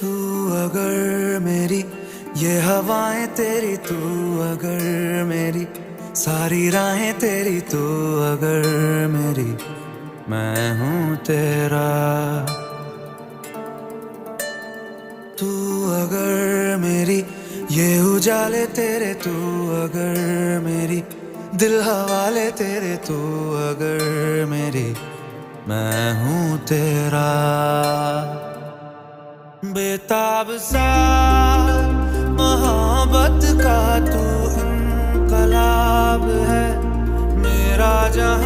तू अगर मेरी ये हवाएं तेरी, तू अगर मेरी सारी राहें तेरी, तू अगर मेरी मैं हूँ तेरा। तू अगर मेरी ये उजाले तेरे, तू अगर मेरी दिल हवाले तेरे, तू अगर मेरी मैं हूँ तेरा। बेताब सा मोहब्बत का तू इनकलाब है मेरा जहां।